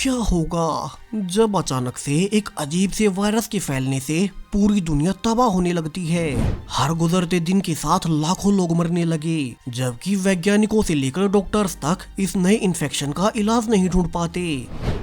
क्या होगा जब अचानक से एक अजीब से वायरस के फैलने से पूरी दुनिया तबाह होने लगती है। हर गुजरते दिन के साथ लाखों लोग मरने लगे, जबकि वैज्ञानिकों से लेकर डॉक्टर्स तक इस नए इन्फेक्शन का इलाज नहीं ढूंढ पाते।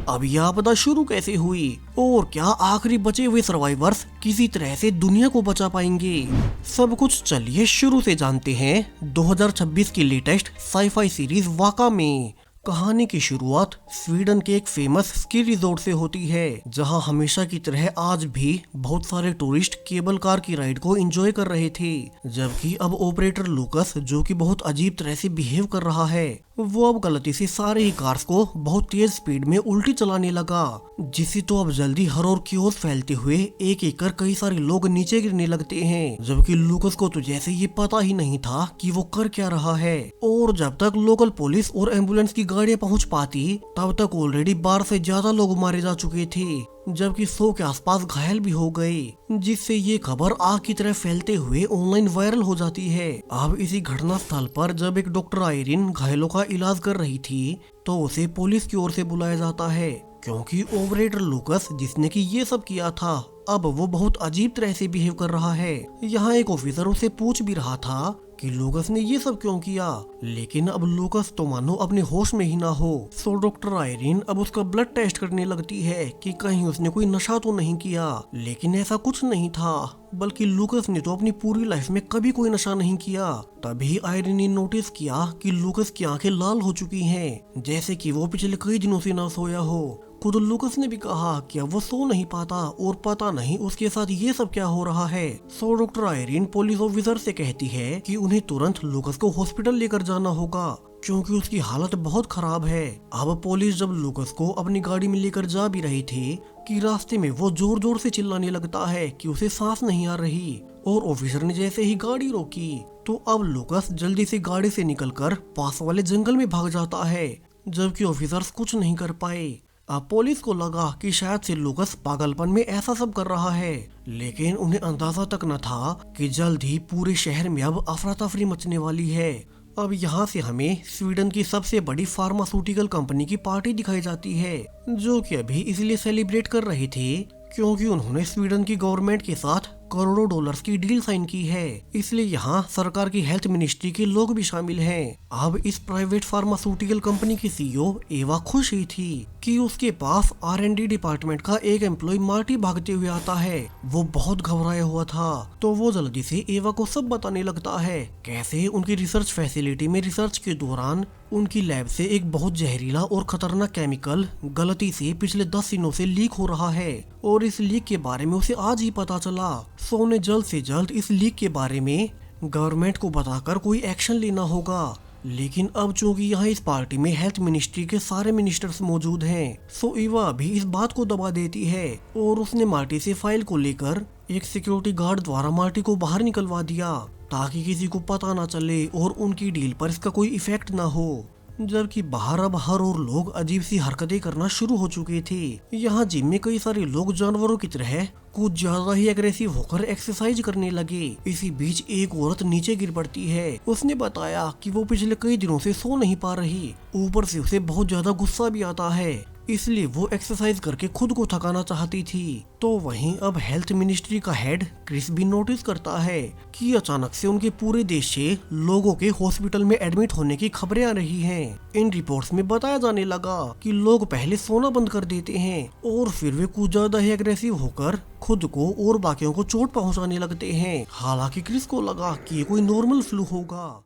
अब यह आपदा शुरू कैसे हुई और क्या आखिरी बचे हुए सर्वाइवर्स किसी तरह से दुनिया को बचा पाएंगे? सब कुछ चलिए शुरू से जानते हैं 2026 की लेटेस्ट साईफाई सीरीज वाका में। कहानी की शुरुआत स्वीडन के एक फेमस स्की रिजॉर्ट से होती है, जहां हमेशा की तरह आज भी बहुत सारे टूरिस्ट केबल कार की राइड को एंजॉय कर रहे थे। जबकि अब ऑपरेटर लूकस, जो कि बहुत अजीब तरह से बिहेव कर रहा है, वो अब गलती से सारे ही कार्स को बहुत तेज स्पीड में उल्टी चलाने लगा, जिससे तो अब जल्दी हर और क्योस फैलते हुए एक एक कर कई सारे लोग नीचे गिरने लगते हैं। जबकि लूकस को तो जैसे ये पता ही नहीं था कि वो कर क्या रहा है। और जब तक लोकल पुलिस और एम्बुलेंस की गाड़ियां पहुंच पाती, तब तक ऑलरेडी 12 से ज्यादा लोग मारे जा चुके थे, जबकि 100 के आसपास घायल भी हो गए, जिससे ये खबर आग की तरह फैलते हुए ऑनलाइन वायरल हो जाती है। अब इसी घटना स्थल पर जब एक डॉक्टर आयरिन घायलों का इलाज कर रही थी, तो उसे पुलिस की ओर से बुलाया जाता है, क्योंकि ऑपरेटर लूकस, जिसने कि ये सब किया था, अब वो बहुत अजीब तरह से बिहेव कर रहा है। यहाँ एक ऑफिसर उसे पूछ भी रहा था कि लूकस ने ये सब क्यों किया, लेकिन अब लूकस तो मानो अपने होश में ही ना हो। सो डॉक्टर आयरिन अब उसका ब्लड टेस्ट करने लगती है कि कहीं उसने कोई नशा तो नहीं किया, लेकिन ऐसा कुछ नहीं था, बल्कि लूकस ने तो अपनी पूरी लाइफ में कभी कोई नशा नहीं किया। तभी आयरिन ने नोटिस किया कि लूकस की आंखें लाल हो चुकी हैं, जैसे कि वो पिछले कई दिनों से ना सोया हो। खुद लूकस ने भी कहा कि अब वो सो नहीं पाता और पता नहीं उसके साथ ये सब क्या हो रहा है। So doctor Irene police officer से कहती है कि उन्हें तुरंत लूकस को हॉस्पिटल लेकर जाना होगा, क्योंकि उसकी हालत बहुत खराब है। अब पुलिस जब लूकस को अपनी गाड़ी में लेकर जा भी रही थी कि रास्ते में वो जोर जोर से चिल्लाने लगता है कि उसे सांस नहीं आ रही। और ऑफिसर ने जैसे ही गाड़ी रोकी, तो अब लूकस जल्दी से गाड़ी से निकलकर पास वाले जंगल में भाग जाता है, जबकि ऑफिसर्स कुछ नहीं कर पाए। अब पुलिस को लगा कि शायद से लूकस पागलपन में ऐसा सब कर रहा है, लेकिन उन्हें अंदाजा तक न था कि जल्द ही पूरे शहर में अब अफरा तफरी मचने वाली है। अब यहाँ से हमें स्वीडन की सबसे बड़ी फार्मास्यूटिकल कंपनी की पार्टी दिखाई जाती है, जो कि अभी इसलिए सेलिब्रेट कर रहे थे क्योंकि उन्होंने स्वीडन की गवर्नमेंट के साथ करोड़ों डॉलर्स की डील साइन की है। इसलिए यहाँ सरकार की हेल्थ मिनिस्ट्री के लोग भी शामिल हैं। अब इस प्राइवेट फार्मास्यूटिकल कंपनी की सीईओ एवा खुश ही थी कि उसके पास R&D डिपार्टमेंट का एक एम्प्लॉय मार्टी भागते हुए आता है। वो बहुत घबराया हुआ था, तो वो जल्दी से एवा को सब बताने लगता है कैसे उनकी रिसर्च फैसिलिटी में रिसर्च के दौरान उनकी लैब से एक बहुत जहरीला और खतरनाक केमिकल गलती से पिछले 10 दिनों से लीक हो रहा है, और इस लीक के बारे में उसे आज ही पता चला। सो ने जल्द से जल्द इस लीक के बारे में गवर्नमेंट को बताकर कोई एक्शन लेना होगा। लेकिन अब चूंकि यहाँ इस पार्टी में हेल्थ मिनिस्ट्री के सारे मिनिस्टर्स मौजूद हैं, सो ईवा भी इस बात को दबा देती है और उसने मार्टी से फाइल को लेकर एक सिक्योरिटी गार्ड द्वारा मार्टी को बाहर निकलवा दिया, ताकि किसी को पता ना चले और उनकी डील पर इसका कोई इफेक्ट ना हो। जबकि बाहर अब हर और लोग अजीब सी हरकतें करना शुरू हो चुके थे। यहाँ जिम में कई सारे लोग जानवरों की तरह कुछ ज्यादा ही एग्रेसिव होकर एक्सरसाइज करने लगे। इसी बीच एक औरत नीचे गिर पड़ती है। उसने बताया कि वो पिछले कई दिनों से सो नहीं पा रही, ऊपर से उसे बहुत ज्यादा गुस्सा भी आता है, इसलिए वो एक्सरसाइज करके खुद को थकाना चाहती थी। तो वहीं अब हेल्थ मिनिस्ट्री का हेड क्रिस भी नोटिस करता है कि अचानक से उनके पूरे देश से लोगों के हॉस्पिटल में एडमिट होने की खबरें आ रही हैं। इन रिपोर्ट्स में बताया जाने लगा कि लोग पहले सोना बंद कर देते हैं और फिर वे कुछ ज्यादा ही एग्रेसिव होकर खुद को और बाकियों को चोट पहुंचाने लगते हैं। हालांकि क्रिस को लगा कि ये कोई नॉर्मल फ्लू होगा।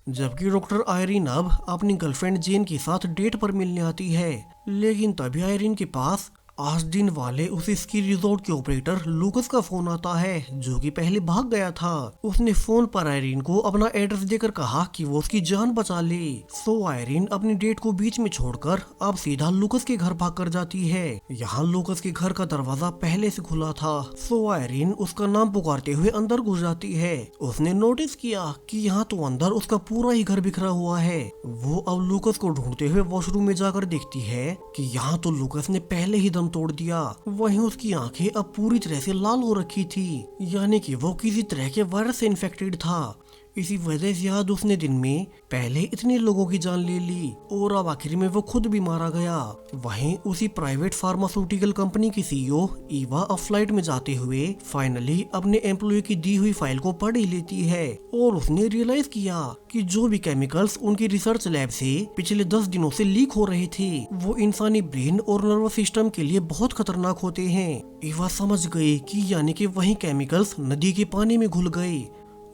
जबकि डॉक्टर आयरिन अब अपनी गर्लफ्रेंड जेन के साथ डेट पर मिलने आती है, लेकिन तभी आयरिन के पास आज दिन वाले उस स्की रिजॉर्ट के ऑपरेटर लूकस का फोन आता है, जो कि पहले भाग गया था। उसने फोन पर आयरिन को अपना एड्रेस देकर कहा कि वो उसकी जान बचा ले। सो आयरिन अपनी डेट को बीच में छोड़कर अब सीधा लूकस के घर भाग कर जाती है। यहाँ लूकस के घर का दरवाजा पहले से खुला था। सो आयरिन उसका नाम पुकारते हुए अंदर घुस जाती है। उसने नोटिस किया कि यहाँ तो अंदर उसका पूरा ही घर बिखरा हुआ है। वो अब लूकस को ढूंढते हुए वॉशरूम में जाकर देखती है कि यहाँ तो लूकस ने पहले ही तोड़ दिया। वहीं उसकी आंखें अब पूरी तरह से लाल हो रखी थी, यानी कि वो किसी तरह के वायरस से इन्फेक्टेड था। इसी वजह से आज उसने दिन में पहले इतने लोगों की जान ले ली और अब आखिर में वो खुद भी मारा गया। वहीं उसी प्राइवेट फार्मास्यूटिकल कंपनी की सीईओ ईवा अब फ्लाइट में जाते हुए फाइनली अपने एम्प्लॉय की दी हुई फाइल को पढ़ ही लेती है और उसने रियलाइज किया कि जो भी केमिकल्स उनकी रिसर्च लैब से पिछले 10 दिनों से लीक हो रहे थे वो इंसानी ब्रेन और नर्वस सिस्टम के लिए बहुत खतरनाक होते हैं। ईवा समझ गई कि यानी कि वही केमिकल्स नदी के पानी में घुल गए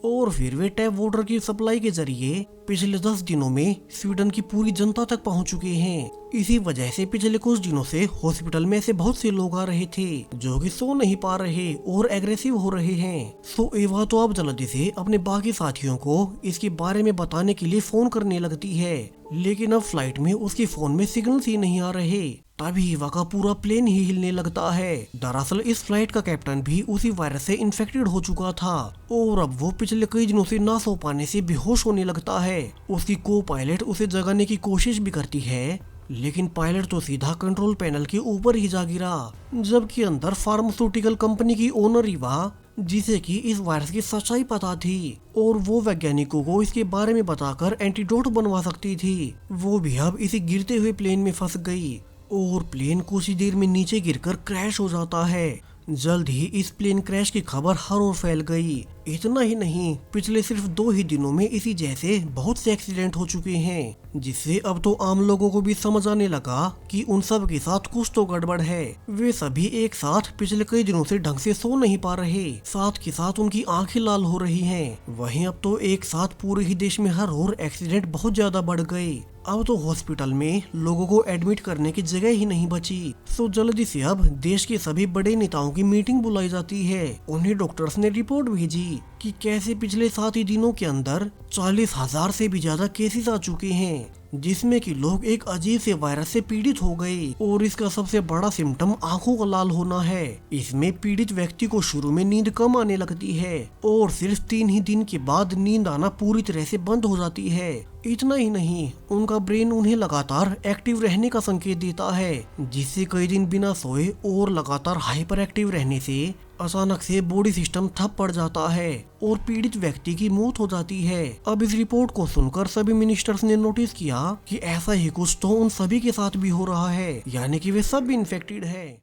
और फिर वे टैप वाटर की सप्लाई के जरिए पिछले 10 दिनों में स्वीडन की पूरी जनता तक पहुंच चुके हैं। इसी वजह से पिछले कुछ दिनों से हॉस्पिटल में ऐसे बहुत से लोग आ रहे थे जो कि सो नहीं पा रहे और एग्रेसिव हो रहे हैं। सो एवा तो अब जल्दी से अपने बाकी साथियों को इसके बारे में बताने के लिए फोन करने लगती है, लेकिन अब फ्लाइट में उसके फोन में सिग्नल्स ही नहीं आ रहे। तभी एवा का पूरा प्लेन ही हिलने लगता है। दरअसल इस फ्लाइट का कैप्टन भी उसी वायरस से इन्फेक्टेड हो चुका था और अब वो पिछले कई दिनों से ना सो पाने से बेहोश होने लगता है। उसकी को पायलट उसे जगाने की कोशिश भी करती है, लेकिन पायलट तो सीधा कंट्रोल पैनल के ऊपर ही जा गिरा, जबकि अंदर फार्मास्यूटिकल कंपनी की ओनर ईवा, जिसे कि इस वायरस की सच्चाई पता थी और वो वैज्ञानिकों को इसके बारे में बताकर एंटीडोट बनवा सकती थी, वो भी अब इसी गिरते हुए प्लेन में फंस गई और प्लेन कुछ ही देर में नीचे गिरकर क्रैश हो जाता है। जल्द ही इस प्लेन क्रैश की खबर हर ओर फैल गई। इतना ही नहीं, पिछले सिर्फ 2 ही दिनों में इसी जैसे बहुत से एक्सीडेंट हो चुके हैं, जिससे अब तो आम लोगों को भी समझ आने लगा कि उन सब के साथ कुछ तो गड़बड़ है। वे सभी एक साथ पिछले कई दिनों से ढंग से सो नहीं पा रहे, साथ के साथ उनकी आंखें लाल हो रही हैं। वहीं अब तो एक साथ पूरे ही देश में हर ओर एक्सीडेंट बहुत ज्यादा बढ़ गए। अब तो हॉस्पिटल में लोगों को एडमिट करने की जगह ही नहीं बची। सो जल्दी से अब देश के सभी बड़े नेताओं की मीटिंग बुलाई जाती है। उन्हें डॉक्टर्स ने रिपोर्ट भेजी कि कैसे पिछले 7 ही दिनों के अंदर 40,000 से भी ज्यादा केसेस आ चुके हैं, जिसमें कि लोग एक अजीब से वायरस से पीड़ित हो गए और इसका सबसे बड़ा सिम्टम आंखों का लाल होना है। इसमें पीड़ित व्यक्ति को शुरू में नींद कम आने लगती है और सिर्फ 3 ही दिन के बाद नींद आना पूरी तरह से बंद हो जाती है। इतना ही नहीं, उनका ब्रेन उन्हें लगातार एक्टिव रहने का संकेत देता है, जिससे कई दिन बिना सोए और लगातार हाइपर एक्टिव रहने से अचानक से बॉडी सिस्टम ठप पड़ जाता है और पीड़ित व्यक्ति की मौत हो जाती है। अब इस रिपोर्ट को सुनकर सभी मिनिस्टर्स ने नोटिस किया कि ऐसा ही कुछ तो उन सभी के साथ भी हो रहा है, यानी कि वे सब भी इन्फेक्टेड है।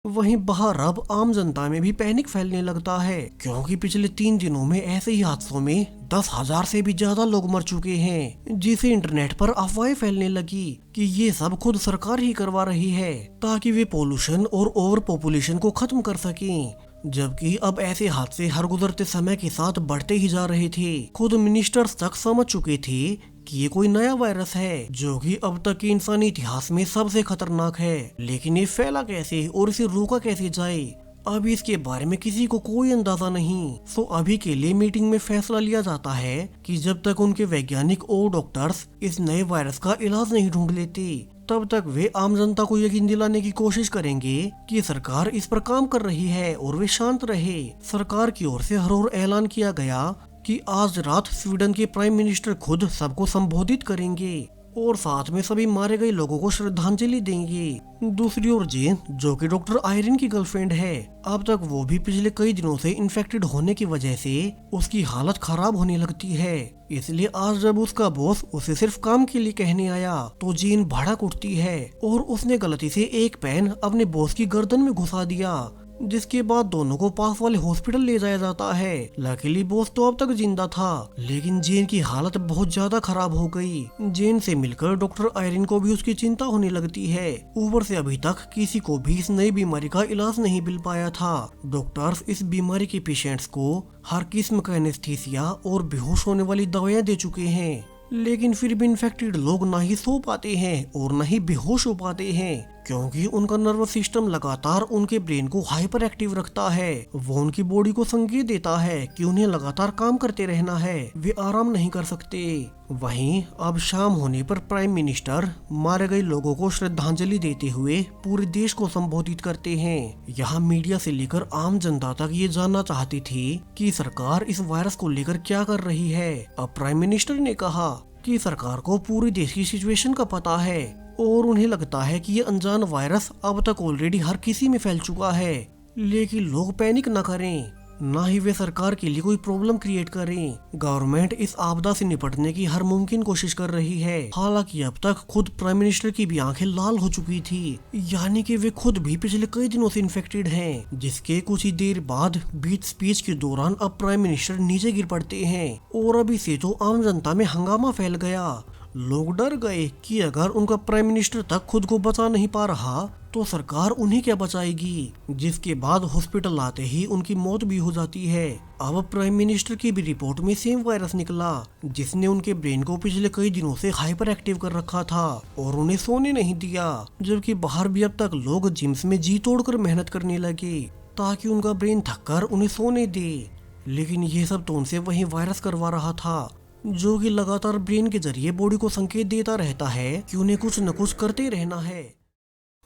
वहीं बाहर अब आम जनता में भी पैनिक फैलने लगता है, क्योंकि पिछले 3 दिनों में ऐसे ही हादसों में 10,000 से भी ज्यादा लोग मर चुके हैं, जिसे इंटरनेट पर अफवाहें फैलने लगी कि ये सब खुद सरकार ही करवा रही है ताकि वे पोल्यूशन और ओवर पॉपुलेशन को खत्म कर सकें। जबकि अब ऐसे हादसे हर गुजरते समय के साथ बढ़ते ही जा रहे थे। खुद मिनिस्टर्स तक समझ चुके थे कि ये कोई नया वायरस है जो कि अब तक के इंसानी इतिहास में सबसे खतरनाक है, लेकिन ये फैला कैसे और इसे रोका कैसे जाए, अभी इसके बारे में किसी को कोई अंदाजा नहीं। सो अभी के लिए मीटिंग में फैसला लिया जाता है कि जब तक उनके वैज्ञानिक और डॉक्टर्स इस नए वायरस का इलाज नहीं ढूंढ लेते, तब तक वे आम जनता को यकीन दिलाने की कोशिश करेंगे कि सरकार इस पर काम कर रही है और वे शांत रहे। सरकार की ओर से हर ओर ऐलान किया गया कि आज रात स्वीडन के प्राइम मिनिस्टर खुद सबको संबोधित करेंगे और साथ में सभी मारे गए लोगों को श्रद्धांजलि देंगे। दूसरी ओर जेन, जो कि डॉक्टर आयरन की गर्लफ्रेंड है, अब तक वो भी पिछले कई दिनों से इन्फेक्टेड होने की वजह से उसकी हालत खराब होने लगती है। इसलिए आज जब उसका बॉस उसे सिर्फ काम के लिए कहने आया तो जेन भड़क उठती है और उसने गलती से एक पेन अपने बॉस की गर्दन में घुसा दिया, जिसके बाद दोनों को पास वाले हॉस्पिटल ले जाया जाता है। लकीली बॉस तो अब तक जिंदा था, लेकिन जेन की हालत बहुत ज्यादा खराब हो गई। जेन से मिलकर डॉक्टर आयरन को भी उसकी चिंता होने लगती है। ऊपर से अभी तक किसी को भी इस नई बीमारी का इलाज नहीं मिल पाया था। डॉक्टर्स इस बीमारी के पेशेंट्स को हर किस्म का एनेस्थीसिया और बेहोश होने वाली दवाइयाँ दे चुके हैं, लेकिन फिर भी इन्फेक्टेड लोग ना ही सो पाते हैं और न ही बेहोश हो पाते हैं, क्योंकि उनका नर्वस सिस्टम लगातार उनके ब्रेन को हाइपर एक्टिव रखता है। वो उनकी बॉडी को संकेत देता है कि उन्हें लगातार काम करते रहना है, वे आराम नहीं कर सकते। वहीं अब शाम होने पर प्राइम मिनिस्टर मारे गए लोगों को श्रद्धांजलि देते हुए पूरे देश को संबोधित करते हैं। यहाँ मीडिया से लेकर आम जनता तक ये जानना चाहती थी कि सरकार इस वायरस को लेकर क्या कर रही है। अब प्राइम मिनिस्टर ने कहा कि सरकार को पूरी देश की सिचुएशन का पता है और उन्हें लगता है कि ये अनजान वायरस अब तक ऑलरेडी हर किसी में फैल चुका है, लेकिन लोग पैनिक न करें। ना ही वे सरकार के लिए कोई प्रॉब्लम क्रिएट करें। गवर्नमेंट इस आपदा से निपटने की हर मुमकिन कोशिश कर रही है। हालांकि अब तक खुद प्राइम मिनिस्टर की भी आंखें लाल हो चुकी थी, यानी कि वे खुद भी पिछले कई दिनों से इन्फेक्टेड हैं, जिसके कुछ ही देर बाद बीच स्पीच के दौरान अब प्राइम मिनिस्टर नीचे गिर पड़ते हैं और अभी से तो आम जनता में हंगामा फैल गया। लोग डर गए कि अगर उनका प्राइम मिनिस्टर तक खुद को बचा नहीं पा रहा तो सरकार उन्हें क्या बचाएगी, जिसके बाद हॉस्पिटल आते ही उनकी मौत भी हो जाती है। अब प्राइम मिनिस्टर की भी रिपोर्ट में सेम वायरस निकला, जिसने उनके ब्रेन को पिछले कई दिनों से हाइपर एक्टिव कर रखा था और उन्हें सोने नहीं दिया। जबकि बाहर भी अब तक लोग जिम्स में जी तोड़कर मेहनत करने लगे ताकि उनका ब्रेन थककर उन्हें सोने दे, लेकिन ये सब तो उनसे वही वायरस करवा रहा था, जो कि लगातार ब्रेन के जरिए बॉडी को संकेत देता रहता है कि उन्हें कुछ न कुछ करते रहना है।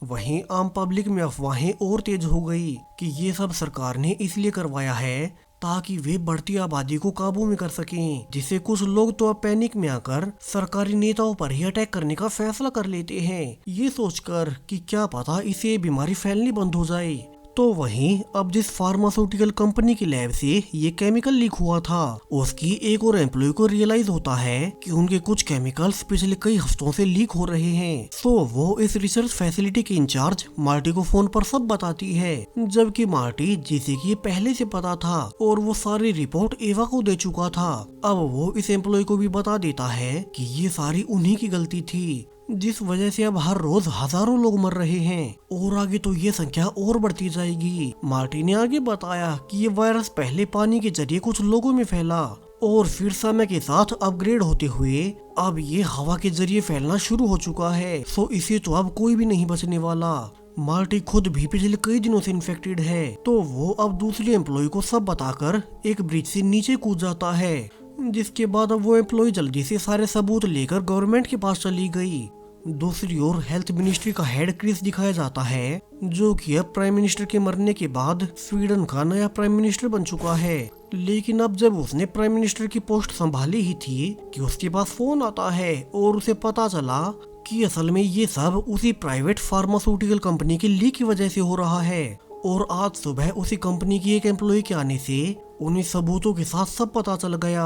वहीं आम पब्लिक में अफवाहें और तेज हो गई कि ये सब सरकार ने इसलिए करवाया है ताकि वे बढ़ती आबादी को काबू में कर सकें, जिससे कुछ लोग तो अब पैनिक में आकर सरकारी नेताओं पर ही अटैक करने का फैसला कर लेते हैं, ये सोचकर कि क्या पता इससे बीमारी फैलनी बंद हो जाए। तो वहीं अब जिस फार्मास्यूटिकल कंपनी की लैब से ये केमिकल लीक हुआ था, उसकी एक और एम्प्लॉय को रियलाइज होता है कि उनके कुछ केमिकल्स पिछले कई हफ्तों से लीक हो रहे हैं। सो वो इस रिसर्च फैसिलिटी के इंचार्ज मार्टी को फोन पर सब बताती है, जबकि मार्टी, जिसे कि पहले से पता था और वो सारी रिपोर्ट एवा को दे चुका था, अब वो इस एम्प्लॉय को भी बता देता है कि ये सारी उन्हीं की गलती थी, जिस वजह से अब हर रोज हजारों लोग मर रहे हैं और आगे तो ये संख्या और बढ़ती जाएगी। मार्टी ने आगे बताया कि ये वायरस पहले पानी के जरिए कुछ लोगों में फैला और फिर समय के साथ अपग्रेड होते हुए अब ये हवा के जरिए फैलना शुरू हो चुका है। सो इसे तो अब कोई भी नहीं बचने वाला। मार्टी खुद भी पिछले कई दिनों से इन्फेक्टेड है, तो वो अब दूसरे एम्प्लॉय को सब बताकर एक ब्रिज से नीचे कूद जाता है, जिसके बाद अब वो एम्प्लॉय जल्दी से सारे सबूत लेकर गवर्नमेंट के पास चली गई। दूसरी ओर हेल्थ मिनिस्ट्री का हेड क्रिस दिखाया जाता है, जो कि अब प्राइम मिनिस्टर के मरने के बाद स्वीडन का नया प्राइम मिनिस्टर बन चुका है। लेकिन अब जब उसने प्राइम मिनिस्टर की पोस्ट संभाली ही थी कि उसके पास फोन आता है और उसे पता चला कि असल में ये सब उसी प्राइवेट फार्मास्यूटिकल कंपनी की लीक की वजह से हो रहा है। और आज सुबह उसी कंपनी की एक एम्प्लॉय के आने से उन्हें सबूतों के साथ सब पता चल गया।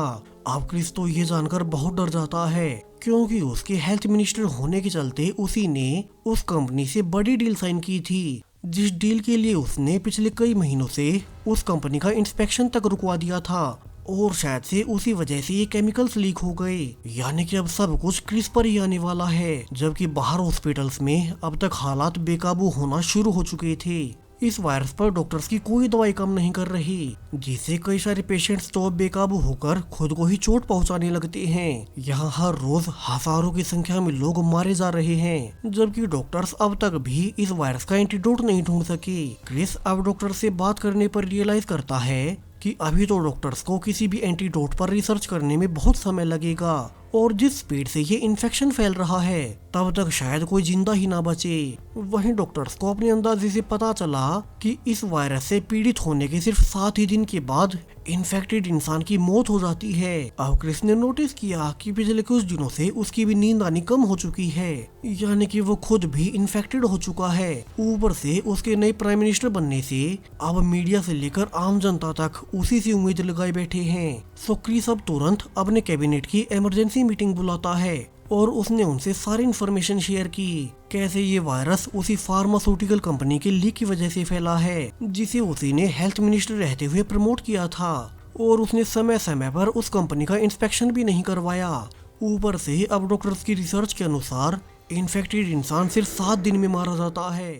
अब क्रिस तो ये जानकर बहुत डर जाता है, क्योंकि उसके हेल्थ मिनिस्टर होने के चलते उसी ने उस कंपनी से बड़ी डील साइन की थी, जिस डील के लिए उसने पिछले कई महीनों से उस कंपनी का इंस्पेक्शन तक रुकवा दिया था और शायद से उसी वजह से ये केमिकल्स लीक हो गए। यानी कि अब सब कुछ क्रिस पर ही आने वाला है, जबकि बाहर हॉस्पिटल्स में अब तक हालात बेकाबू होना शुरू हो चुके थे। इस वायरस पर डॉक्टर्स की कोई दवाई काम नहीं कर रही, जिससे कई सारे पेशेंट्स तो अब बेकाबू होकर खुद को ही चोट पहुंचाने लगते हैं। यहाँ हर रोज हजारों की संख्या में लोग मारे जा रहे हैं, जबकि डॉक्टर्स अब तक भी इस वायरस का एंटीडोट नहीं ढूंढ सके। क्रिस अब डॉक्टर से बात करने पर रियलाइज करता है कि अभी तो डॉक्टर्स को किसी भी एंटीडोट पर रिसर्च करने में बहुत समय लगेगा और जिस स्पीड से ये इन्फेक्शन फैल रहा है तब तक शायद कोई जिंदा ही ना बचे। वहीं डॉक्टर्स को अपने अंदाजे से पता चला कि इस वायरस से पीड़ित होने के सिर्फ 7 ही दिन के बाद इन्फेक्टेड इंसान की मौत हो जाती है। अब क्रिस ने नोटिस किया कि पिछले कुछ दिनों से उसकी भी नींद आनी कम हो चुकी है, यानी कि वो खुद भी इन्फेक्टेड हो चुका है। ऊपर से उसके नए प्राइम मिनिस्टर बनने से अब मीडिया से लेकर आम जनता तक उसी से उम्मीद लगाए बैठे हैं। सो क्रिस अब तुरंत अपने कैबिनेट की इमरजेंसी मीटिंग बुलाता है और उसने उनसे सारी इन्फॉर्मेशन शेयर की, कैसे ये वायरस उसी फार्मास्यूटिकल कंपनी के लीक की वजह से फैला है, जिसे उसी ने हेल्थ मिनिस्टर रहते हुए प्रमोट किया था और उसने समय समय पर उस कंपनी का इंस्पेक्शन भी नहीं करवाया। ऊपर से अब डॉक्टर्स की रिसर्च के अनुसार इन्फेक्टेड इंसान सिर्फ 7 दिन में मारा जाता है।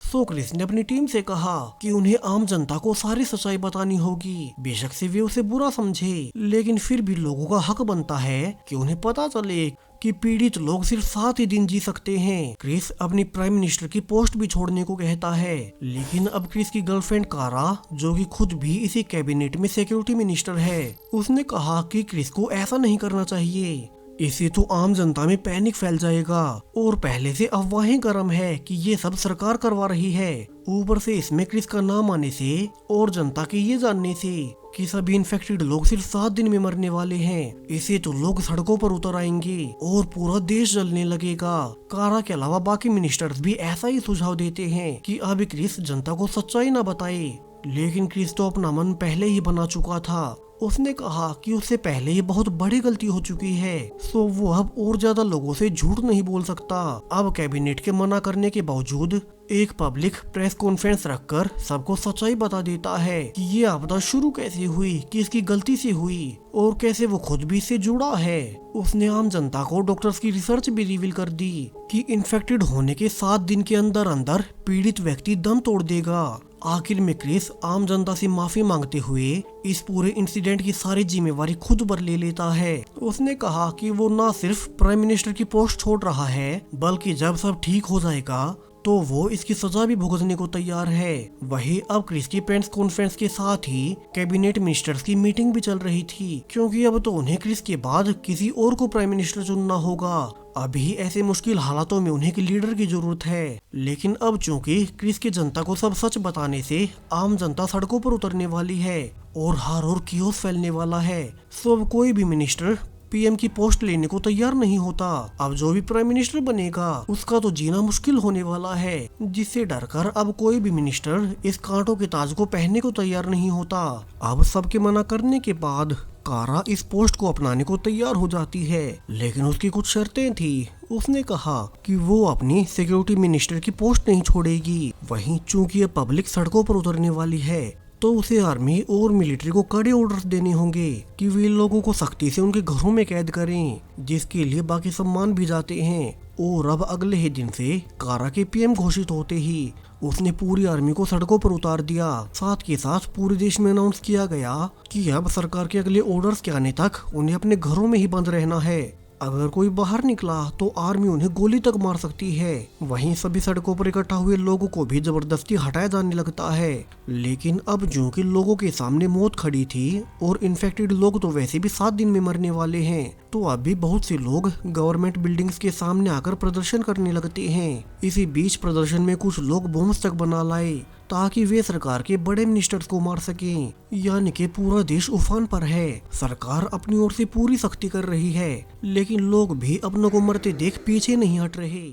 सो क्रिस ने अपनी टीम से कहा कि उन्हें आम जनता को सारी सच्चाई बतानी होगी, बेशक से वे उसे बुरा समझे, लेकिन फिर भी लोगों का हक बनता है कि उन्हें पता चले कि पीड़ित लोग सिर्फ 7 ही दिन जी सकते हैं। क्रिस अपनी प्राइम मिनिस्टर की पोस्ट भी छोड़ने को कहता है, लेकिन अब क्रिस की गर्लफ्रेंड कारा, जो कि खुद भी इसी कैबिनेट में सिक्योरिटी मिनिस्टर है, उसने कहा कि क्रिस को ऐसा नहीं करना चाहिए, इससे तो आम जनता में पैनिक फैल जाएगा और पहले से अफवाहें गर्म है कि ये सब सरकार करवा रही है। ऊपर से इसमें क्रिस का नाम आने से और जनता के ये जानने से कि सभी इन्फेक्टेड लोग सिर्फ 7 दिन में मरने वाले हैं, इसे तो लोग सड़कों पर उतर आएंगे और पूरा देश जलने लगेगा। कारा के अलावा बाकी मिनिस्टर्स भी ऐसा ही सुझाव देते हैं कि अभी क्रिस जनता को सच्चाई न बताए लेकिन क्रिस तो अपना मन पहले ही बना चुका था। उसने कहा कि उससे पहले ही बहुत बड़ी गलती हो चुकी है, सो वो अब और ज्यादा लोगों से झूठ नहीं बोल सकता। अब कैबिनेट के मना करने के बावजूद एक पब्लिक प्रेस कॉन्फ्रेंस रखकर सबको सच्चाई बता देता है कि ये आपदा शुरू कैसे हुई, किसकी गलती से हुई और कैसे वो खुद भी इससे जुड़ा है। उसने आम जनता को डॉक्टर्स की रिसर्च भी रिवील कर दी कि इन्फेक्टेड होने के 7 दिन के अंदर अंदर पीड़ित व्यक्ति दम तोड़ देगा। आखिर में क्रिस आम जनता से माफी मांगते हुए इस पूरे इंसिडेंट की सारी जिम्मेवारी खुद पर ले लेता है। उसने कहा कि वो न सिर्फ प्राइम मिनिस्टर की पोस्ट छोड़ रहा है, बल्कि जब सब ठीक हो जाएगा तो वो इसकी सजा भी भुगतने को तैयार है। वही अब क्रिस की प्रेस कॉन्फ्रेंस के साथ ही कैबिनेट मिनिस्टर्स की मीटिंग भी चल रही थी, क्योंकि अब तो उन्हें क्रिस के बाद किसी और को प्राइम मिनिस्टर चुनना होगा। अभी ऐसे मुश्किल हालातों में उन्हें की लीडर की जरूरत है। लेकिन अब चूंकि क्रिस की जनता को सब सच बताने से आम जनता सड़कों पर उतरने वाली है और हर और कियोस फैलने वाला है, सो अब कोई भी मिनिस्टर पीएम की पोस्ट लेने को तैयार नहीं होता। अब जो भी प्राइम मिनिस्टर बनेगा उसका तो जीना मुश्किल होने वाला है, जिससे डरकर अब कोई भी मिनिस्टर इस कांटों के ताज को पहनने को तैयार नहीं होता। अब सबके मना करने के बाद कारा इस पोस्ट को अपनाने को तैयार हो जाती है, लेकिन उसकी कुछ शर्तें थी। उसने कहा कि वो अपनी सिक्योरिटी मिनिस्टर की पोस्ट नहीं छोड़ेगी। वहीं चूंकि ये पब्लिक सड़कों पर उतरने वाली है तो उसे आर्मी और मिलिट्री को कड़े ऑर्डर्स देने होंगे कि वे लोगों को सख्ती से उनके घरों में कैद करें, जिसके लिए बाकी सम्मान भी जाते हैं। और अब अगले ही दिन से कारा के पीएम घोषित होते ही उसने पूरी आर्मी को सड़कों पर उतार दिया। साथ के साथ पूरे देश में अनाउंस किया गया कि अब सरकार के अगले ऑर्डर्स के आने तक उन्हें अपने घरों में ही बंद रहना है। अगर कोई बाहर निकला तो आर्मी उन्हें गोली तक मार सकती है। वहीं सभी सड़कों पर इकट्ठा हुए लोगों को भी जबरदस्ती हटाया जाने लगता है। लेकिन अब जो कि लोगों के सामने मौत खड़ी थी और इन्फेक्टेड लोग तो वैसे भी 7 दिन में मरने वाले हैं, तो अब भी बहुत से लोग गवर्नमेंट बिल्डिंग्स के सामने आकर प्रदर्शन करने लगते हैं। इसी बीच प्रदर्शन में कुछ लोग बॉम्ब्स तक बना लाए ताकि वे सरकार के बड़े मिनिस्टर्स को मार सकें। यानी कि पूरा देश उफान पर है। सरकार अपनी ओर से पूरी सख्ती कर रही है, लेकिन लोग भी अपनों को मरते देख पीछे नहीं हट रहे।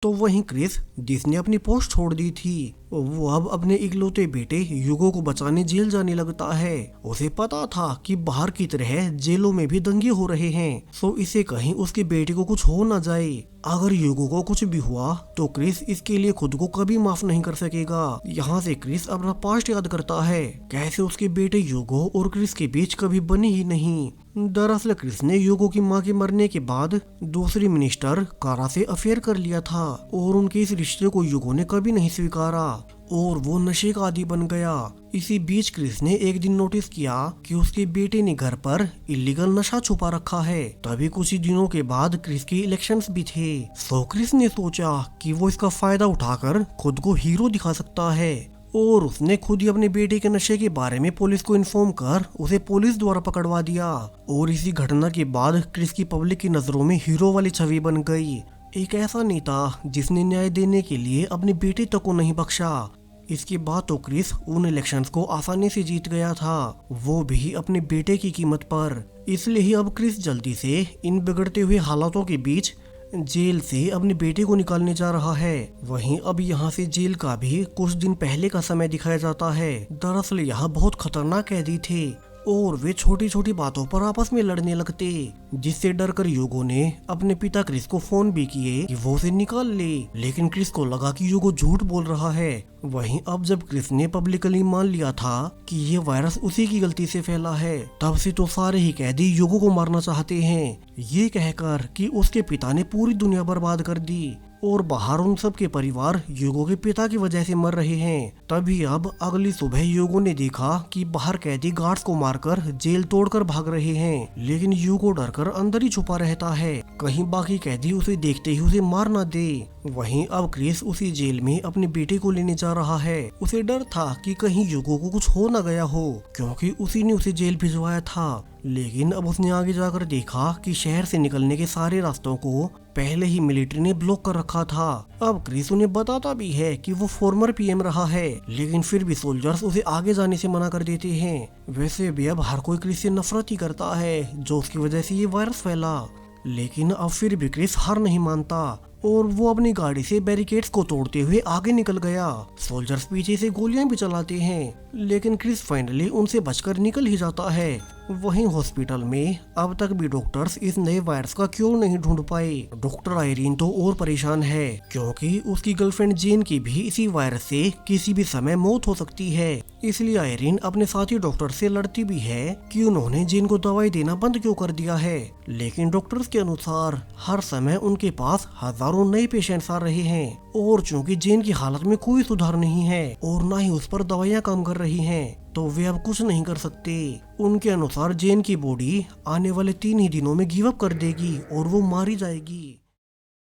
तो वहीं क्रिस, जिसने अपनी पोस्ट छोड़ दी थी, वो अब अपने इकलौते बेटे ह्यूगो को बचाने जेल जाने लगता है। उसे पता था कि बाहर की तरह जेलों में भी दंगे हो रहे हैं, सो इसे कहीं उसके बेटे को कुछ हो न जाए। अगर ह्यूगो को कुछ भी हुआ तो क्रिस इसके लिए खुद को कभी माफ नहीं कर सकेगा। यहाँ से क्रिस अपना पास्ट याद करता है, कैसे उसके बेटे ह्यूगो और क्रिस के बीच कभी बनी ही नहीं। दरअसल क्रिस ने ह्यूगो की मां के मरने के बाद दूसरी मिनिस्टर कारा से अफेयर कर लिया था और उनके इस रिश्ते को ह्यूगो ने कभी नहीं स्वीकारा और वो नशे का आदी बन गया। इसी बीच क्रिस ने एक दिन नोटिस किया कि उसके बेटे ने घर पर इलीगल नशा छुपा रखा है। तभी कुछ ही दिनों के बाद क्रिस के इलेक्शंस भी थे, सो क्रिस ने सोचा कि वो इसका फायदा उठाकर खुद को हीरो दिखा सकता है और उसने खुद ही अपने बेटे के नशे के बारे में पुलिस को इन्फॉर्म कर उसे पुलिस द्वारा पकड़वा दिया। और इसी घटना के बाद क्रिस की पब्लिक की नजरों में हीरो वाली छवि बन गई, एक ऐसा नेता जिसने न्याय देने के लिए अपने बेटे तक को नहीं बख्शा। इसके बाद तो क्रिस उन इलेक्शंस को आसानी से जीत गया था, वो भी अपने बेटे की कीमत पर। इसलिए ही अब क्रिस जल्दी से इन बिगड़ते हुए हालातों के बीच जेल से अपने बेटे को निकालने जा रहा है। वहीं अब यहाँ से जेल का भी कुछ दिन पहले का समय दिखाया जाता है। दरअसल यहाँ बहुत खतरनाक कैदी थे और वे छोटी छोटी बातों पर आपस में लड़ने लगते, जिससे डरकर ह्यूगो ने अपने पिता क्रिस को फोन भी किए कि वो उसे निकाल ले। लेकिन क्रिस को लगा कि ह्यूगो झूठ बोल रहा है। वहीं अब जब क्रिस ने पब्लिकली मान लिया था कि ये वायरस उसी की गलती से फैला है, तब से तो सारे ही कैदी ह्यूगो को मारना चाहते हैं, ये कहकर कि उसके पिता ने पूरी दुनिया बर्बाद कर दी और बाहर उन सब के परिवार ह्यूगो के पिता की वजह से मर रहे हैं। तभी अब अगली सुबह ह्यूगो ने देखा कि बाहर कैदी गार्ड्स को मारकर जेल तोड़कर भाग रहे हैं, लेकिन ह्यूगो डरकर अंदर ही छुपा रहता है, कहीं बाकी कैदी उसे देखते ही उसे मार न दे। वहीं अब क्रिस उसी जेल में अपने बेटे को लेने जा रहा है। उसे डर था कि कहीं ह्यूगो को कुछ हो न गया हो, क्योंकि उसी ने उसे जेल भिजवाया था। लेकिन अब उसने आगे जाकर देखा कि शहर से निकलने के सारे रास्तों को पहले ही मिलिट्री ने ब्लॉक कर रखा था। अब क्रिस उन्हें बताता भी है कि वो फॉर्मर पीएम रहा है, लेकिन फिर भी सोल्जर्स उसे आगे जाने से मना कर देते हैं। वैसे भी अब हर कोई क्रिस से नफरत ही करता है, जो उसकी वजह से ये वायरस फैला। लेकिन अब फिर भी क्रिस हार नहीं मानता और वो अपनी गाड़ी से बैरिकेड्स को तोड़ते हुए आगे निकल गया। सोल्जर्स पीछे से गोलियां भी चलाते हैं, लेकिन क्रिस फाइनली उनसे बचकर निकल ही जाता है। वहीं हॉस्पिटल में अब तक भी डॉक्टर्स इस नए वायरस का क्योर नहीं ढूंढ पाए। डॉक्टर आयरीन तो और परेशान है, क्योंकि उसकी गर्लफ्रेंड जेन की भी इसी वायरस से किसी भी समय मौत हो सकती है। इसलिए आयरीन अपने साथी डॉक्टर से लड़ती भी है कि उन्होंने जेन को दवाई देना बंद क्यों कर दिया है। लेकिन डॉक्टर्स के अनुसार हर समय उनके पास हजारों नए पेशेंट्स आ रहे हैं, और चूंकि जेन की हालत में कोई सुधार नहीं है और न ही उस पर दवाइयां काम कर रही हैं, तो वे अब कुछ नहीं कर सकते। उनके अनुसार जेन की बॉडी आने वाले 3 ही दिनों में गिव अप कर देगी और वो मारी जाएगी।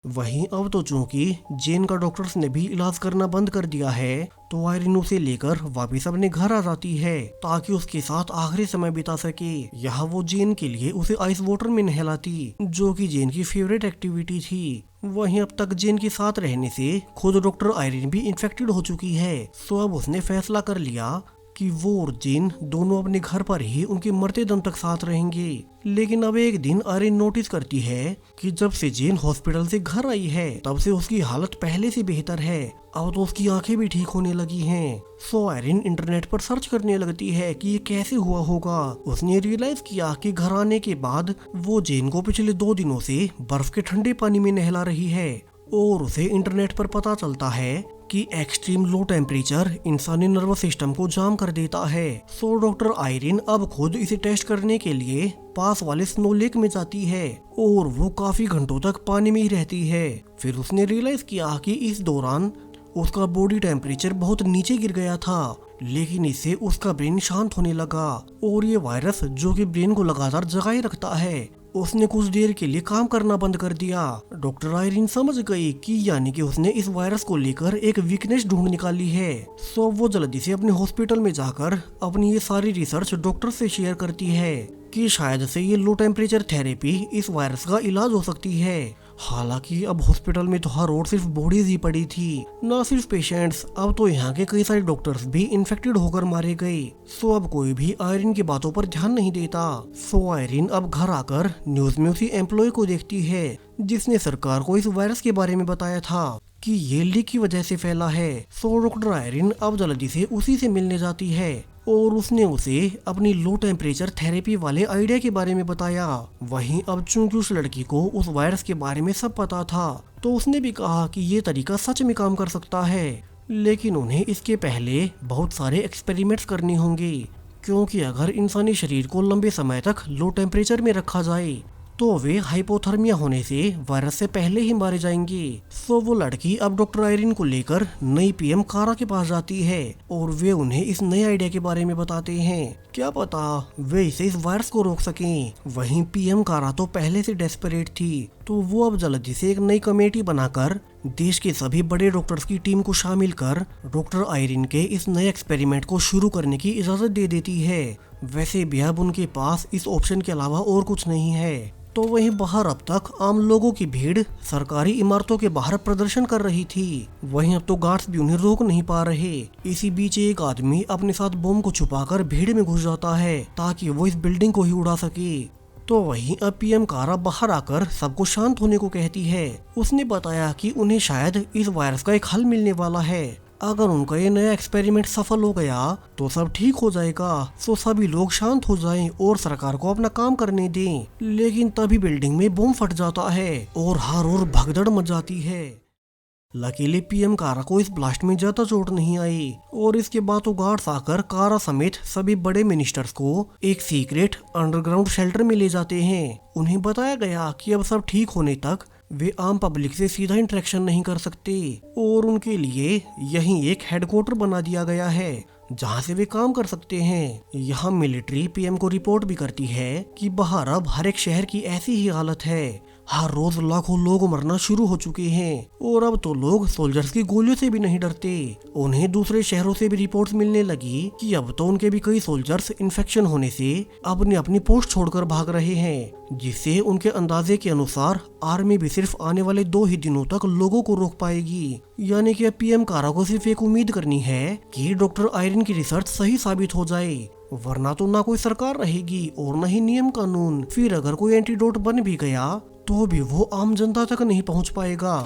वहीं अब तो चूंकि जेन का डॉक्टर्स ने भी इलाज करना बंद कर दिया है, तो आयरीन उसे लेकर वापस अपने घर आ जाती है ताकि उसके साथ आखिरी समय बिता सके। यहाँ वो जेन के लिए उसे आइस वाटर में नहलाती, जो कि जेन की फेवरेट एक्टिविटी थी। वहीं अब तक जेन के साथ रहने से खुद डॉक्टर आयरीन भी इन्फेक्टेड हो चुकी है, सो अब उसने फैसला कर लिया कि वो और जेन दोनों अपने घर पर ही उनके मरते दम तक साथ रहेंगे। लेकिन अब एक दिन आयरीन नोटिस करती है कि जब से जेन हॉस्पिटल से घर आई है, तब से उसकी हालत पहले से बेहतर है। अब तो उसकी आंखें भी ठीक होने लगी हैं। सो आयरीन इंटरनेट पर सर्च करने लगती है कि ये कैसे हुआ होगा। उसने रियलाइज किया कि घर आने के बाद वो जेन को पिछले 2 दिनों से बर्फ के ठंडे पानी में नहला रही है, और उसे इंटरनेट पर पता चलता है कि एक्सट्रीम लो टेम्परेचर इंसानी नर्वस सिस्टम को जाम कर देता है। सो डॉक्टर आयरीन अब खुद इसे टेस्ट करने के लिए पास वाले स्नो लेक में जाती है, और वो काफी घंटों तक पानी में ही रहती है। फिर उसने रियलाइज किया कि इस दौरान उसका बॉडी टेम्परेचर बहुत नीचे गिर गया था, लेकिन इससे उसका ब्रेन शांत होने लगा, और ये वायरस जो कि ब्रेन को लगातार जगाए रखता है, उसने कुछ देर के लिए काम करना बंद कर दिया। डॉक्टर आयरीन समझ गई कि यानी कि उसने इस वायरस को लेकर एक वीकनेस ढूंढ निकाली है। सो वो जल्दी से अपने हॉस्पिटल में जाकर अपनी ये सारी रिसर्च डॉक्टर से शेयर करती है कि शायद से ये लो टेम्परेचर थेरेपी इस वायरस का इलाज हो सकती है। हालांकि अब हॉस्पिटल में तो हर और सिर्फ बॉडीज ही पड़ी थी, न सिर्फ पेशेंट्स, अब तो यहाँ के कई सारे डॉक्टर्स भी इन्फेक्टेड होकर मारे गए। सो अब कोई भी आयरीन की बातों पर ध्यान नहीं देता। सो आयरीन अब घर आकर न्यूज में उसी एम्प्लॉय को देखती है जिसने सरकार को इस वायरस के बारे में बताया था कि ये लीक की वजह से फैला है। सो डॉक्टर आयरीन अब जल्दी से उसी से मिलने जाती है, और उसने उसे अपनी लो टेम्परेचर थेरेपी वाले आइडिया के बारे में बताया। वहीं अब चूंकि उस लड़की को उस वायरस के बारे में सब पता था, तो उसने भी कहा कि ये तरीका सच में काम कर सकता है, लेकिन उन्हें इसके पहले बहुत सारे एक्सपेरिमेंट्स करने होंगे, क्योंकि अगर इंसानी शरीर को लंबे समय तक लो टेम्परेचर में रखा जाए तो वे हाइपोथर्मिया होने से वायरस से पहले ही मारे जाएंगे। सो वो लड़की अब डॉक्टर आयरीन को लेकर नई पीएम कारा के पास जाती है, और वे उन्हें इस नए आइडिया के बारे में बताते हैं। क्या पता वे इसे इस वायरस को रोक सकें। वहीं पीएम कारा तो पहले से डेस्परेट थी, तो वो अब जल्दी से एक नई कमेटी बनाकर देश के सभी बड़े डॉक्टर्स की टीम को शामिल कर डॉक्टर आयरीन के इस नए एक्सपेरिमेंट को शुरू करने की इजाजत दे देती है। वैसे भी अब उनके पास इस ऑप्शन के अलावा और कुछ नहीं है। तो वहीं बाहर अब तक आम लोगों की भीड़ सरकारी इमारतों के बाहर प्रदर्शन कर रही थी। वहीं अब तो गार्ड्स भी उन्हें रोक नहीं पा रहे। इसी बीच एक आदमी अपने साथ बम को छुपाकर भीड़ में घुस जाता है ताकि वो इस बिल्डिंग को ही उड़ा सके। तो वहीं अब पीएम कारा बाहर आकर सबको शांत होने को कहती है। उसने बताया कि उन्हें शायद इस वायरस का एक हल मिलने वाला है। अगर उनका ये नया एक्सपेरिमेंट सफल हो गया तो सब ठीक हो जाएगा। सो सभी लोग शांत हो जाएं और सरकार को अपना काम करने दें। लेकिन तभी बिल्डिंग में बम फट जाता है और हर ओर भगदड़ मच जाती है। लकीली पीएम कारा को इस ब्लास्ट में ज्यादा चोट नहीं आई, और इसके बाद तो गार्ड्स आकर कारा समेत सभी बड़े मिनिस्टर्स को एक सीक्रेट अंडरग्राउंड शेल्टर में ले जाते हैं। उन्हें बताया गया कि अब सब ठीक होने तक वे आम पब्लिक से सीधा इंटरेक्शन नहीं कर सकते, और उनके लिए यहीं एक हेडक्वार्टर बना दिया गया है जहां से वे काम कर सकते हैं। यहाँ मिलिट्री पीएम को रिपोर्ट भी करती है कि बाहर अब हर एक शहर की ऐसी ही हालत है। हर रोज लाखों लोग मरना शुरू हो चुके हैं, और अब तो लोग सोल्जर्स की गोलियों से भी नहीं डरते। उन्हें दूसरे शहरों से भी रिपोर्ट्स मिलने लगी कि अब तो उनके भी कई सोल्जर्स इन्फेक्शन होने से अपनी अपनी पोस्ट छोड़कर भाग रहे हैं, जिससे उनके अंदाजे के अनुसार आर्मी भी सिर्फ आने वाले 2 ही दिनों तक लोगों को रोक पाएगी। यानी कि अब पीएम कारा को सिर्फ एक उम्मीद करनी है कि डॉक्टर आयरीन की रिसर्च सही साबित हो जाए, वरना तो ना कोई सरकार रहेगी और न ही नियम कानून। फिर अगर कोई एंटीडोट बन भी गया तो भी वो आम जनता तक नहीं पहुंच पाएगा।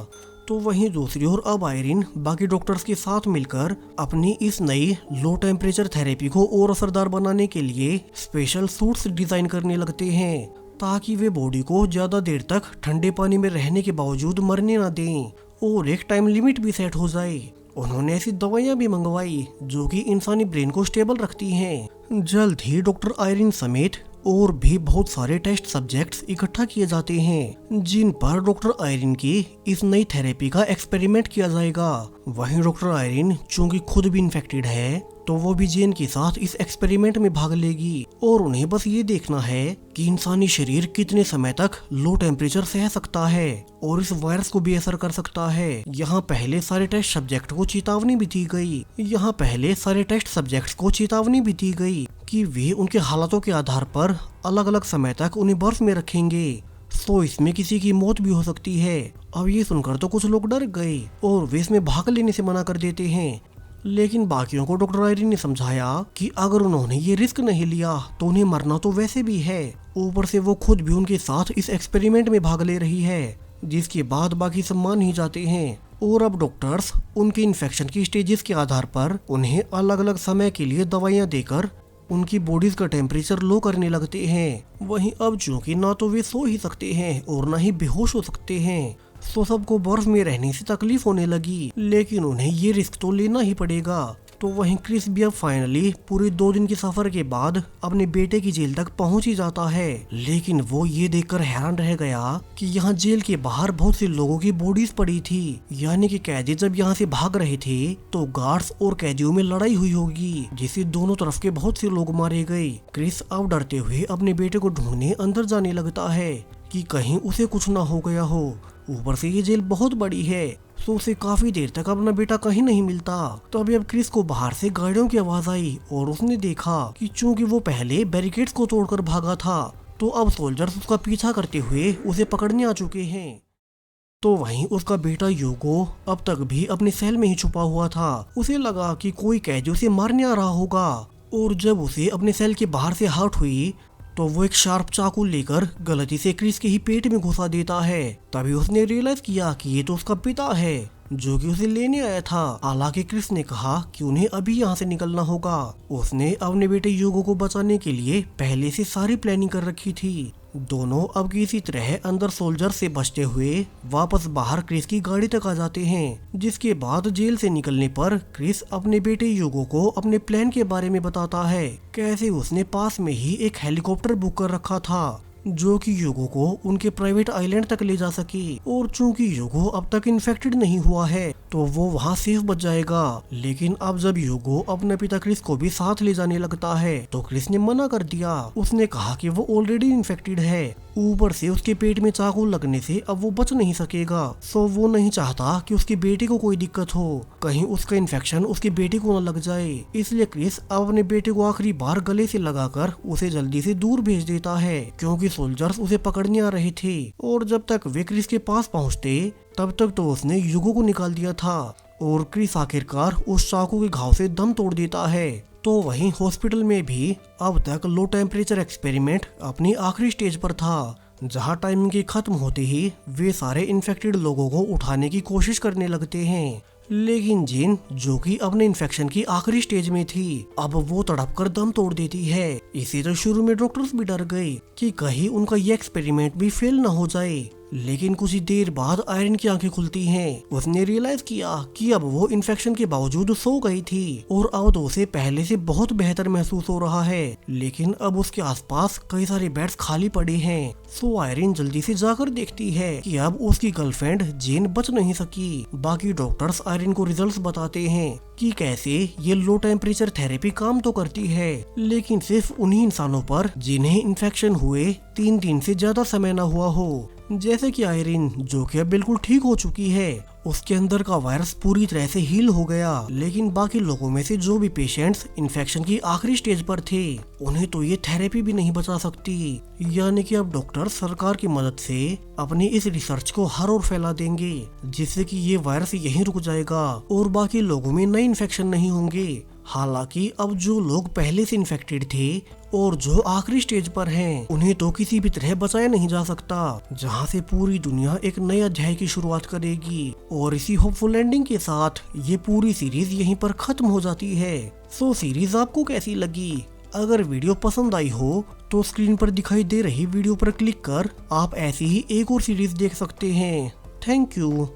तो वहीं दूसरी ओर अब आयरिन बाकी डॉक्टर्स के साथ मिलकर अपनी इस नई लो टेम्परेचर थेरेपी को और असरदार बनाने के लिए स्पेशल सूट्स डिजाइन करने लगते हैं, ताकि वे बॉडी को ज्यादा देर तक ठंडे पानी में रहने के बावजूद मरने ना दें और एक टाइम लिमिट भी सेट हो जाए। उन्होंने ऐसी दवाइयां भी मंगवाई जो कि इंसानी ब्रेन को स्टेबल रखती हैं। जल्द ही डॉक्टर आयरिन समेत और भी बहुत सारे टेस्ट सब्जेक्ट्स इकट्ठा किए जाते हैं, जिन पर डॉक्टर आयरिन की इस नई थेरेपी का एक्सपेरिमेंट किया जाएगा। वहीं डॉक्टर आयरिन चूंकि खुद भी इन्फेक्टेड है, तो वो भी जेन के साथ इस एक्सपेरिमेंट में भाग लेगी और उन्हें बस ये देखना है कि इंसानी शरीर कितने समय तक लो टेम्परेचर सह सकता है और इस वायरस को भी असर कर सकता है। यहाँ पहले सारे टेस्ट सब्जेक्ट को चेतावनी भी दी गई कि वे उनके हालातों के आधार पर अलग अलग समय तक उन्हें बर्फ में रखेंगे, तो इसमें किसी की मौत भी हो सकती है। अब ये सुनकर तो कुछ लोग डर गए और वे इसमें भाग लेने से मना कर देते हैं, लेकिन बाकियों को डॉक्टर आयरिन ने समझाया कि अगर उन्होंने ये रिस्क नहीं लिया तो उन्हें मरना तो वैसे भी है, ऊपर से वो खुद भी उनके साथ इस एक्सपेरिमेंट में भाग ले रही है, जिसके बाद बाकी सब मान ही जाते हैं। और अब डॉक्टर्स उनके इन्फेक्शन की स्टेजेस के आधार पर उन्हें अलग अलग समय के लिए दवाइयाँ देकर उनकी बॉडीज का टेम्परेचर लो करने लगते हैं। वहीं अब चूंकि ना तो वे सो ही सकते हैं और ना ही बेहोश हो सकते हैं, तो सबको बर्फ में रहने से तकलीफ होने लगी, लेकिन उन्हें ये रिस्क तो लेना ही पड़ेगा। तो वहीं क्रिस भी अब फाइनली पूरे 2 दिन के सफर के बाद अपने बेटे की जेल तक पहुंच ही जाता है, लेकिन वो ये देखकर हैरान रह गया कि यहाँ जेल के बाहर बहुत से लोगों की बॉडीज पड़ी थी, यानी कि कैदी जब यहाँ से भाग रहे थे तो गार्ड्स और कैदियों में लड़ाई हुई होगी, जिससे दोनों तरफ के बहुत से लोग मारे गए। क्रिस अब डरते हुए अपने बेटे को ढूंढने अंदर जाने लगता है कि कहीं उसे कुछ ना हो गया हो। ऊपर से ये जेल बहुत बड़ी है, तो उसे काफी देर तक अपना बेटा कहीं नहीं मिलता। तो अभी अब क्रिस को बाहर से गाड़ियों की आवाज आई और उसने देखा कि चूंकि वो पहले बैरिकेड्स को तोड़कर भागा था, तो अब सोल्जर्स उसका पीछा करते हुए उसे पकड़ने आ चुके हैं। तो वहीं उसका बेटा यूगो अब तक भी अपने सेल में ही छुपा हुआ था। उसे लगा कि कोई कैदी उसे मारने आ रहा होगा, और जब उसे अपने सेल के बाहर से हर्ट हुई तो वो एक शार्प चाकू लेकर गलती से क्रिस के ही पेट में घुसा देता है। तभी उसने रियलाइज किया कि ये तो उसका पिता है जो कि उसे लेने आया था। हालांकि क्रिस ने कहा कि उन्हें अभी यहाँ से निकलना होगा। उसने अपने बेटे यूगो को बचाने के लिए पहले से सारी प्लानिंग कर रखी थी। दोनों अब किसी तरह अंदर सोल्जर से बचते हुए वापस बाहर क्रिस की गाड़ी तक आ जाते हैं, जिसके बाद जेल से निकलने पर क्रिस अपने बेटे यूगो को अपने प्लान के बारे में बताता है। कैसे उसने पास में ही एक हेलीकॉप्टर बुक कर रखा था जो कि यूगो को उनके प्राइवेट आइलैंड तक ले जा सके, और चूंकि यूगो अब तक इन्फेक्टेड नहीं हुआ है तो वो वहाँ सेफ बच जाएगा। लेकिन अब जब यूगो अपने पिता क्रिस को भी साथ ले जाने लगता है तो क्रिस ने मना कर दिया। उसने कहा कि वो ऑलरेडी इन्फेक्टेड है, ऊपर से उसके पेट में चाकू लगने से अब वो बच नहीं सकेगा, सो वो नहीं चाहता कि उसके बेटे को कोई दिक्कत हो, कहीं उसका इन्फेक्शन उसके बेटे को न लग जाए। इसलिए क्रिस अब अपने बेटे को आखिरी बार गले से लगाकर उसे जल्दी से दूर भेज देता है, क्योंकि सोल्जर्स उसे पकड़ने आ रहे थे। और जब तक वे क्रिस के पास पहुंचते तब तक तो उसने यूगो को निकाल दिया था, और क्रिस आखिरकार उस चाकू के घाव से दम तोड़ देता है। तो वहीं हॉस्पिटल में भी अब तक लो टेम्परेचर एक्सपेरिमेंट अपनी आखिरी स्टेज पर था, जहां टाइमिंग के खत्म होते ही वे सारे इन्फेक्टेड लोगों को उठाने की कोशिश करने लगते हैं। लेकिन जेन जो कि अपने इन्फेक्शन की आखिरी स्टेज में थी, अब वो तड़प कर दम तोड़ देती है। इसी तो शुरू में डॉक्टर्स भी डर गए कि कहीं उनका ये एक्सपेरिमेंट भी फेल ना हो जाए। लेकिन कुछ ही देर बाद आयरन की आंखें खुलती हैं। उसने रियलाइज किया कि अब वो इन्फेक्शन के बावजूद सो गई थी और अब तो उसे पहले से बहुत बेहतर महसूस हो रहा है। लेकिन अब उसके आसपास कई सारे बेड्स खाली पड़े हैं। सो आयरन जल्दी से जाकर देखती है कि अब उसकी गर्लफ्रेंड जेन बच नहीं सकी। बाकी डॉक्टर्स आयरन को रिजल्ट्स बताते हैं कि कैसे ये लो टेम्परेचर थेरेपी काम तो करती है, लेकिन सिर्फ उन्हीं इंसानों पर जिन्हें इन्फेक्शन हुए 3 दिन से ज्यादा समय न हुआ हो। जैसे कि आयरन जो कि अब बिल्कुल ठीक हो चुकी है, उसके अंदर का वायरस पूरी तरह से हील हो गया। लेकिन बाकी लोगों में से जो भी पेशेंट्स इन्फेक्शन की आखिरी स्टेज पर थे, उन्हें तो ये थेरेपी भी नहीं बचा सकती। यानी कि अब डॉक्टर सरकार की मदद से अपनी इस रिसर्च को हर ओर फैला देंगे, जिससे कि ये वायरस यहीं रुक जाएगा और बाकी लोगों में नए इन्फेक्शन नहीं होंगे। हालांकि अब जो लोग पहले से इन्फेक्टेड थे और जो आखिरी स्टेज पर हैं, उन्हें तो किसी भी तरह बचाया नहीं जा सकता, जहां से पूरी दुनिया एक नए अध्याय की शुरुआत करेगी। और इसी होपफुल एंडिंग के साथ ये पूरी सीरीज यहीं पर खत्म हो जाती है। सो सीरीज आपको कैसी लगी? अगर वीडियो पसंद आई हो तो स्क्रीन पर दिखाई दे रही वीडियो पर क्लिक कर आप ऐसी ही एक और सीरीज देख सकते हैं। Thank you.